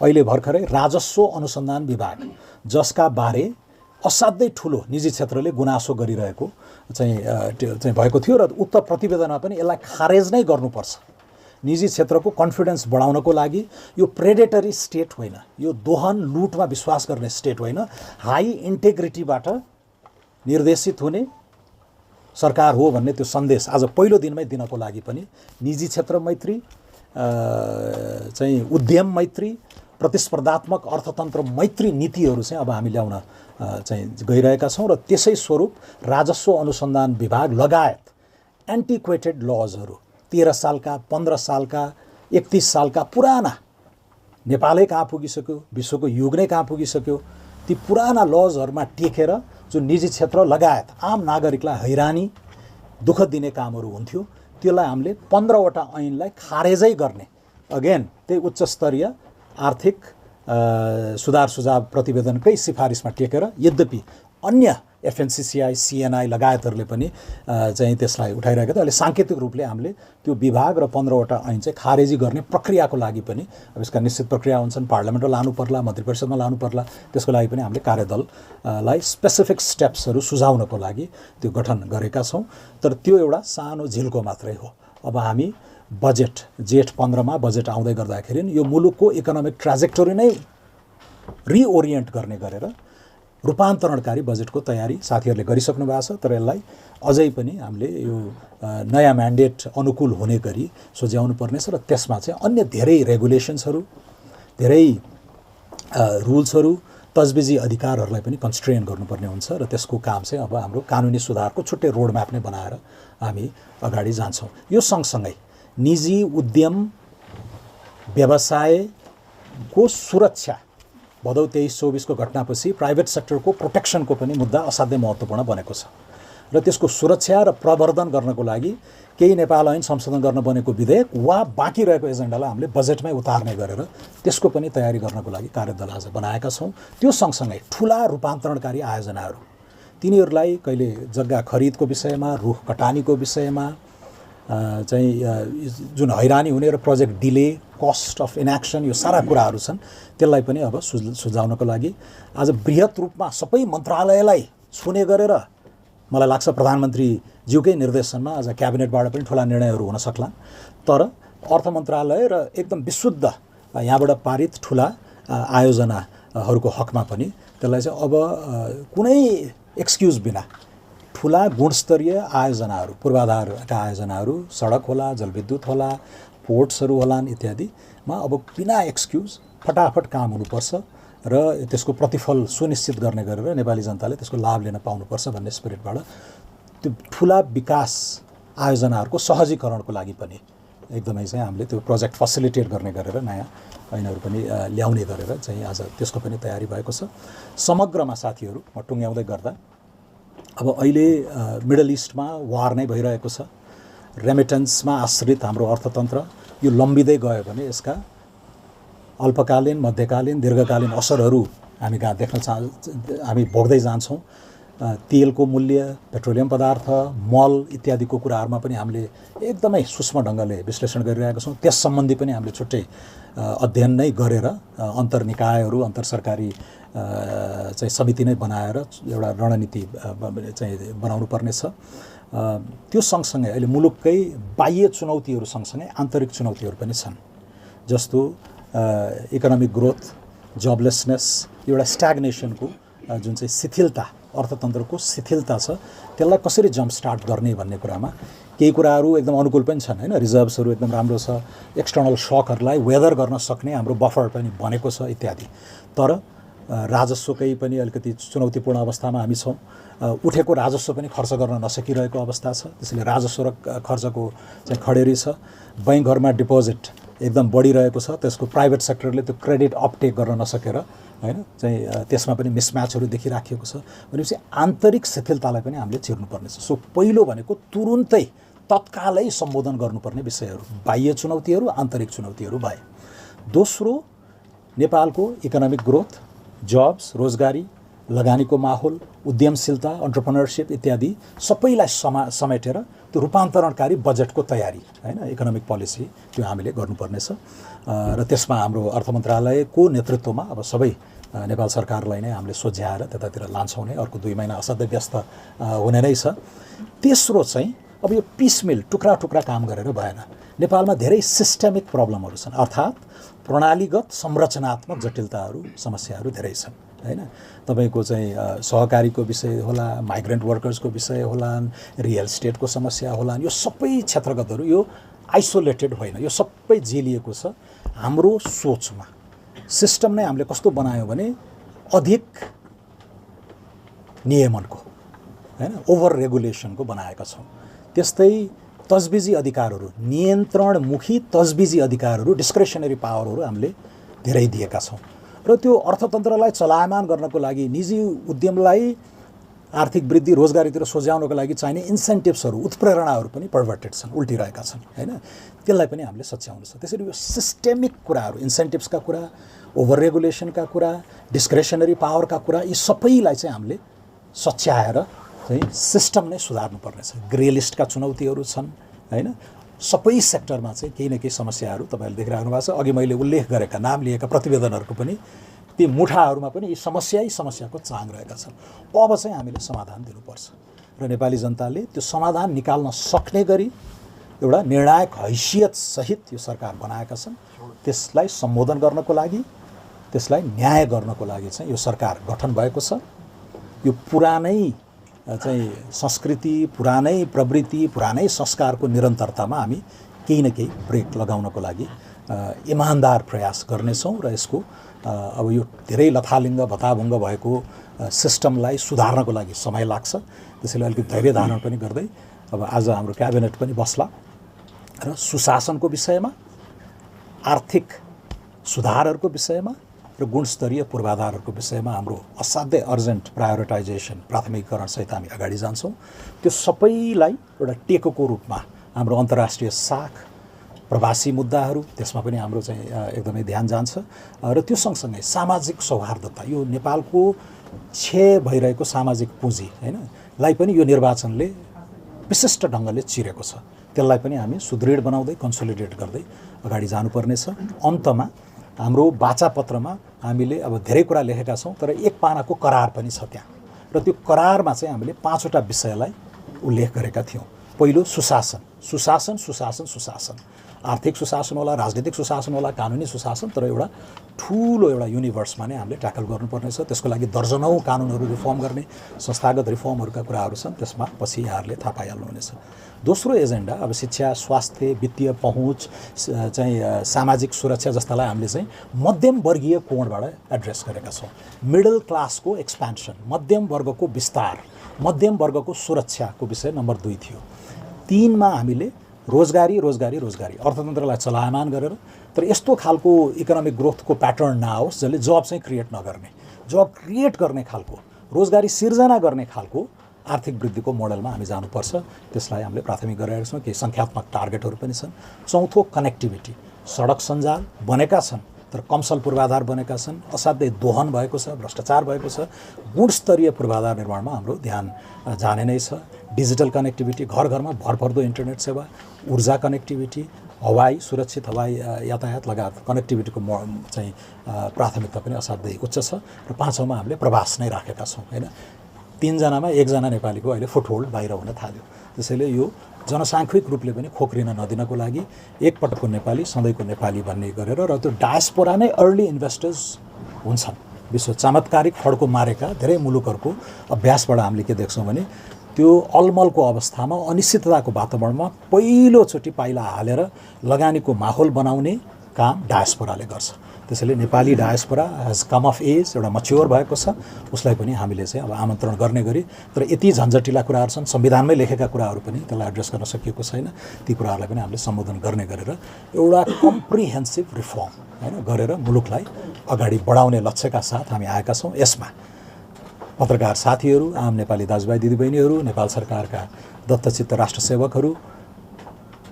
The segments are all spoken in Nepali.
अहिले भर्खरै राजस्व अनुसन्धान विभाग जसका बारे असाध्यै ठुलो निजी क्षेत्रले गुनासो गरिरहेको चाहिँ भएको थियो र उक्त प्रतिवेदनमा पनि यसलाई खारेज नै गर्नुपर्छ। निजी क्षेत्रको कन्फिडेन्स बढाउनको लागि यो प्रेडेटरी स्टेट होइन, यो दोहन लुटमा विश्वास गर्ने स्टेट होइन, हाई इन्टेग्रिटीबाट निर्देशित हुने सरकार हो भन्ने त्यो सन्देश आज पहिलो दिनमै दिनको लागि पनि निजी क्षेत्र मैत्री, चाहिँ उद्यम मैत्री, प्रतिस्पर्धात्मक अर्थतन्त्र मैत्री नीतिहरू चाहिँ अब हामी ल्याउन चाहिँ गइरहेका छौँ र त्यसै स्वरूप राजस्व अनुसन्धान विभाग लगायत एन्टिक्वेटेड लजहरू 13 सालका 15 सालका 31 सालका पुराना, नेपालै कहाँ पुगिसक्यो, विश्वको युग नै कहाँ पुगिसक्यो, ती पुराना लजहरूमा टेकेर जुन निजी क्षेत्र लगायत आम नागरिकलाई हैरानी दुःख दिने कामहरू हुन्थ्यो त्यसलाई हामीले 15वटा ऐनलाई खारेजै गर्ने, अगेन त्यही उच्च स्तरीय आर्थिक सुधार सुझाव प्रतिवेदनकै सिफारिसमा टेकेर, यद्यपि अन्य एफएनसीसीआई सीएनआई लगायतहरूले पनि चाहिँ त्यसलाई उठाइरहेका थिए। अहिले साङ्केतिक रूपले हामीले त्यो विभाग र 15वटा ऐन चाहिँ खारेजी गर्ने प्रक्रियाको लागि पनि अब यसका निश्चित प्रक्रिया हुन्छन्, पार्लियामेन्टमा लानु पर्ला, मन्त्री परिषदमा लानु पर्ला, त्यसको लागि पनि हामीले कार्यदललाई स्पेसिफिक स्टेप्सहरू सुझाउनको लागि त्यो गठन गरेका छौँ। तर त्यो एउटा सानो झिल्को मात्रै हो। अब हामी बजेट जेठ 15मा बजेट आउँदै गर्दाखेरि यो मुलुकको इकोनोमिक ट्राजेक्टोरी नै रिओरिएन्ट गर्ने गरेर रूपान्तरणकारी बजेटको तयारी साथीहरूले गरिसक्नु भएको छ। तर यसलाई अझै पनि हामीले यो नयाँ म्यान्डेट अनुकूल हुने गरी सोझ्याउनु पर्नेछ र त्यसमा चाहिँ अन्य धेरै रेगुलेसन्सहरू, धेरै रुल्सहरू, तजबिजी अधिकारहरूलाई पनि कन्स्ट्रेन गर्नुपर्ने हुन्छ र त्यसको काम चाहिँ अब हाम्रो कानुनी सुधारको छुट्टै रोडम्याप नै बनाएर हामी अगाडि जान्छौँ। यो सँगसँगै निजी उद्यम व्यवसायको सुरक्षा भदौ 23-24 को घटनापछि प्राइभेट सेक्टरको प्रोटेक्सनको पनि मुद्दा असाध्यै महत्त्वपूर्ण बनेको छ र त्यसको सुरक्षा र प्रवर्धन गर्नको लागि केही नेपाल ऐन संशोधन गर्न बनेको विधेयक वा बाँकी रहेको एजेन्डालाई हामीले बजेटमै उतार्ने गरेर त्यसको पनि तयारी गर्नको लागि कार्यदल आज बनाएका छौँ। त्यो सँगसँगै ठुला रूपान्तरणकारी आयोजनाहरू, तिनीहरूलाई कहिले जग्गा खरिदको विषयमा, रुख कटानीको विषयमा चाहिँ जुन हैरानी हुने र प्रोजेक्ट डिले, कस्ट अफ इनएक्सन, यो सारा कुराहरू छन्, त्यसलाई पनि अब सुझाउनको लागि आज बृहत रूपमा सबै मन्त्रालयलाई छुने गरेर मलाई लाग्छ प्रधानमन्त्रीज्यूकै निर्देशनमा आज क्याबिनेटबाट पनि ठुला निर्णयहरू हुन सक्लान्। तर अर्थ मन्त्रालय र एकदम विशुद्ध यहाँबाट पारित ठुला आयोजनाहरूको हकमा पनि त्यसलाई चाहिँ अब कुनै एक्सक्युज बिना ठुला गुणस्तरीय आयोजनाहरू, पूर्वाधारका आयोजनाहरू, सडक होला, जलविद्युत होला, पोर्ट्सहरू होलान् इत्यादिमा अब बिना एक्सक्युज फटाफट काम हुनुपर्छ र त्यसको प्रतिफल सुनिश्चित गर्ने गरेर नेपाली जनताले त्यसको लाभ लिन पाउनुपर्छ भन्ने स्पिरिटबाट त्यो ठुला विकास आयोजनाहरूको सहजीकरणको लागि पनि एकदमै चाहिँ हामीले त्यो प्रोजेक्ट फेसिलिटेट गर्ने गरेर नयाँ ऐनहरू पनि ल्याउने गरेर चाहिँ आज त्यसको पनि तयारी भएको छ। समग्रमा साथीहरू म टुङ्ग्याउँदै गर्दा अब अहिले मिडल इस्टमा वार नै भइरहेको छ, रेमिटेन्समा आश्रित हाम्रो अर्थतन्त्र यो लम्बिँदै गयो भने यसका अल्पकालीन, मध्यकालीन, दीर्घकालीन असरहरू हामी हामी भोग्दै जान्छौँ। तेलको मूल्य, पेट्रोलियम पदार्थ, मल इत्यादिको कुराहरूमा पनि हामीले एकदमै सूक्ष्म ढङ्गले विश्लेषण गरिरहेका छौँ। त्यस सम्बन्धी पनि हामीले छुट्टै अध्ययन नै गरेर अन्तर्निकायहरू, अन्तरसरकारी चाहिँ समिति नै बनाएर एउटा रणनीति चाहिँ बनाउनु पर्नेछ। त्यो सँगसँगै अहिले मुलुककै बाह्य चुनौतीहरू सँगसँगै आन्तरिक चुनौतीहरू पनि छन्, जस्तो इकोनोमिक ग्रोथ, जबलेसनेस, एउटा स्ट्याग्नेसनको जुन चाहिँ शिथिलता, अर्थतन्त्रको शिथिलता छ, त्यसलाई कसरी जम्प स्टार्ट गर्ने भन्ने कुरामा केही कुराहरू एकदम अनुकूल पनि छन् हैन, रिजर्भ्सहरू एकदम राम्रो छ, एक्सटर्नल सकहरूलाई वेदर गर्न सक्ने हाम्रो बफर पनि बनेको छ इत्यादि। तर राजस्वकै पनि अलिकति चुनौतीपूर्ण अवस्थामा हामी छौँ। उठेको राजस्व पनि खर्च गर्न नसकिरहेको अवस्था छ, त्यसैले राजस्व र खर्चको चाहिँ खडेरी छ। बैंक घरमा डिपोजिट एकदम बढिरहेको छ, त्यसको प्राइभेट सेक्टरले त्यो क्रेडिट अपटेक गर्न नसकेर हैन चाहिँ त्यसमा पनि मिसम्याचहरू देखिराखेको छ। भनेपछि आन्तरिक शिथिलतालाई पनि हामीले चिर्नुपर्ने छ। सो पहिलो भनेको तुरुन्तै तत्कालै सम्बोधन गर्नुपर्ने विषयहरू बाह्य चुनौतीहरू, आन्तरिक चुनौतीहरू भए। दोस्रो, नेपालको इकोनोमिक ग्रोथ, जब्स, रोजगारी, लगानीको माहौल, उद्यमशीलता, एन्टरप्रेन्योरशिप इत्यादि सबैलाई समेटेर त्यो रूपान्तरणकारी बजेटको तयारी हैन, इकोनोमिक पोलिसी त्यो हामीले गर्नुपर्नेछ। र त्यसमा हाम्रो अर्थ मन्त्रालयको नेतृत्वमा अब सबै नेपाल सरकारलाई नै हामीले सोझ्याएर त्यतातिर लान्छौँ नै। अर्को 2 महिना असाध्यै व्यस्त हुने नै छ। तेस्रो चाहिँ अब यो पिसमिल टुक्रा टुक्रा काम गरेर भएन। नेपालमा धेरै सिस्टेमिक प्रब्लमहरू छन्, अर्थात् प्रणालीगत संरचनात्मक जटिलताहरू समस्याहरू धेरै छन् हैन। तपाईको चाहिँ सहकारीको विषय होला, माइग्रेन्ट वर्कर्सको विषय होलान्, रियल स्टेटको समस्या होलान्, यो सबै क्षेत्रगतहरू यो आइसोलेटेड होइन, यो सबै जेलिएको छ हाम्रो सोचमा। सिस्टम नै हामीले कस्तो बनायो भने अधिक नियमनको हैन, ओभर रेगुलेसनको बनाएका छौँ। त्यस्तै तजबिजी अधिकारहरू, नियन्त्रणमुखी तजबिजी अधिकारहरू, डिस्क्रेसनरी पावरहरू हामीले धेरै दिएका छौँ र त्यो अर्थतन्त्रलाई चलायमान गर्नको लागि, निजी उद्यमलाई आर्थिक वृद्धि रोजगारीतिर सोझ्याउनको लागि चाहिने इन्सेन्टिभ्सहरू, उत्प्रेरणाहरू पनि पर्भर्टेड छन्, उल्टिरहेका छन् हैन। त्यसलाई पनि हामीले सच्याउनु छ। त्यसरी यो सिस्टेमिक कुराहरू, इन्सेन्टिभ्सका कुरा, ओभर रेगुलेसनका कुरा, डिस्क्रेसनरी पावरका कुरा, यी सबैलाई चाहिँ हामीले सच्याएर चाहिँ सिस्टम नै सुधार्नुपर्नेछ। ग्रे लिस्टका चुनौतीहरू छन् हैन। सबै सेक्टरमा चाहिँ केही न केही समस्याहरू तपाईँहरूले देखिराख्नु भएको छ। अघि मैले उल्लेख गरेका, नाम लिएका प्रतिवेदनहरूको पनि ती मुठाहरूमा पनि यी समस्याको चाङ रहेका छन्। अब चाहिँ हामीले समाधान दिनुपर्छ र नेपाली जनताले त्यो समाधान निकाल्न सक्ने गरी एउटा निर्णायक हैसियत सहित यो सरकार बनाएका छन्। त्यसलाई सम्बोधन गर्नको लागि, त्यसलाई न्याय गर्नको लागि चाहिँ यो सरकार गठन भएको छ। यो पुरानै चाहिँ संस्कृति, पुरानै प्रवृत्ति, पुरानै संस्कारको निरन्तरतामा हामी केही न केही ब्रेक लगाउनको लागि इमानदार प्रयास गर्नेछौँ र यसको अब यो धेरै लथालिङ्ग भताभुङ्ग भएको सिस्टमलाई सुधार्नको लागि समय लाग्छ। त्यसैले अलिकति धैर्य धारण पनि गर्दै अब आज हाम्रो क्याबिनेट पनि बस्ला र सुशासनको विषयमा, आर्थिक सुधारहरूको विषयमा र गुणस्तरीय पूर्वाधारहरूको विषयमा हाम्रो असाध्यै अर्जेन्ट प्रायोरिटाइजेसन, प्राथमिकीकरण सहित हामी अगाडि जान्छौँ। त्यो सबैलाई एउटा टेकोको रूपमा हाम्रो अन्तर्राष्ट्रिय साख, प्रवासी मुद्दाहरू, त्यसमा पनि हाम्रो चाहिँ एकदमै ध्यान जान्छ र त्यो सँगसँगै सामाजिक सौहार्दता, यो नेपालको क्षय भइरहेको सामाजिक पुँजी हैन लाई पनि यो निर्वाचनले विशिष्ट ढङ्गले चिरेको छ। त्यसलाई पनि हामी सुदृढ बनाउँदै, कन्सोलिडेट गर्दै अगाडि जानुपर्नेछ। अन्तमा हाम्रो वाचापत्रमा हामीले अब धेरै कुरा लेखेका छौँ, तर एक पानाको करार पनि छ त्यहाँ र त्यो करारमा चाहिँ हामीले 5वटा विषयलाई उल्लेख गरेका थियौँ। पहिलो सुशासन, सुशासन, सुशासन, सुशासन। आर्थिक सुशासन होला, राजनीतिक सुशासन होला, कानुनी सुशासन, तर एउटा ठुलो एउटा युनिभर्समा नै हामीले ट्याकल गर्नुपर्नेछ। त्यसको लागि दर्जनौँ कानुनहरू रिफर्म गर्ने, संस्थागत रिफर्महरूका कुराहरू छन्, त्यसमा पछि यहाँहरूले थाहा पाइहाल्नुहुनेछ। दोस्रो एजेन्डा अब शिक्षा, स्वास्थ्य, वित्तीय पहुँच, चाहिँ सामाजिक सुरक्षा जस्तालाई हामीले चाहिँ मध्यम वर्गीय कोणबाट एड्रेस गरेका छौँ। मिडल क्लासको एक्सपेन्सन, मध्यम वर्गको विस्तार, मध्यम वर्गको सुरक्षाको विषय नम्बर 2 थियो। 3 मा हामीले रोजगारी, रोजगारी, रोजगारी, अर्थतन्त्रलाई चलायमान गरेर, तर यस्तो खालको इकोनोमिक ग्रोथको प्याटर्न नआओस् जसले जब चाहिँ क्रिएट नगर्ने, जब क्रिएट गर्ने खालको, रोजगारी सिर्जना गर्ने खालको आर्थिक वृद्धिको मोडलमा हामी जानुपर्छ। त्यसलाई हामीले प्राथमिक गरेका छौँ। केही सङ्ख्यात्मक टार्गेटहरू पनि छन्। चौथो कनेक्टिभिटी, सडक सञ्जाल बनेका छन् तर कमसल पूर्वाधार बनेका छन्, असाध्यै दोहन भएको छ, भ्रष्टाचार भएको छ। गुणस्तरीय पूर्वाधार निर्माणमा हाम्रो ध्यान जाने नै छ। डिजिटल कनेक्टिभिटी, घर घरमा भरपर्दो इन्टरनेट सेवा, ऊर्जा कनेक्टिभिटी, हवाई सुरक्षित हवाई यातायात लगायत कनेक्टिभिटीको चाहिँ प्राथमिकता पनि असाध्यै उच्च छ। र 5औँमा हामीले प्रवास नै राखेका छौँ हैन। 3 जनामा 1 जना नेपालीको अहिले फुटहोल्ड बाहिर हुन थाल्यो। त्यसैले यो जनसाङ्ख्यिक रूपले पनि खोक्रिन नदिनको लागि एकपटकको नेपाली सधैँको नेपाली भन्ने गरेर र त्यो डायस्पोरा नै अर्ली इन्भेस्टर्स हुन्छन्। विश्व चमत्कारिक फड्को मारेका धेरै मुलुकहरूको अभ्यासबाट हामीले के देख्छौँ भने त्यो अलमलको अवस्थामा, अनिश्चितताको वातावरणमा पहिलोचोटि पाइला हालेर लगानीको माहौल बनाउने काम डायस्पोराले गर्छ। त्यसैले नेपाली diaspora has come of age, एउटा मच्योर भएको छ, उसलाई पनि हामीले चाहिँ अब आमन्त्रण गर्ने गरी, तर यति झन्झटिला कुराहरू छन्, संविधानमै लेखेका कुराहरू पनि त्यसलाई एड्रेस गर्न सकिएको छैन। ती कुराहरूलाई पनि हामीले सम्बोधन गर्ने गरेर एउटा कम्प्रिहेन्सिभ रिफर्म हैन गरेर मुलुकलाई अगाडि बढाउने लक्ष्यका साथ हामी आएका छौँ। यसमा पत्रकार साथीहरू, आम नेपाली दाजुभाइ दिदीबहिनीहरू, नेपाल सरकारका दत्तचित्त राष्ट्रसेवकहरू,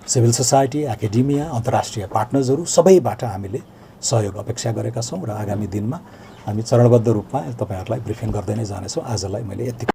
सिभिल सोसाइटी, एकाडेमिया, अन्तर्राष्ट्रिय पार्टनर्सहरू सबैबाट हामीले सहयोग अपेक्षा गरेका छौँ र आगामी दिनमा हामी चरणबद्ध रूपमा तपाईँहरूलाई ब्रिफिङ गर्दै नै जानेछौँ। आजलाई मैले यति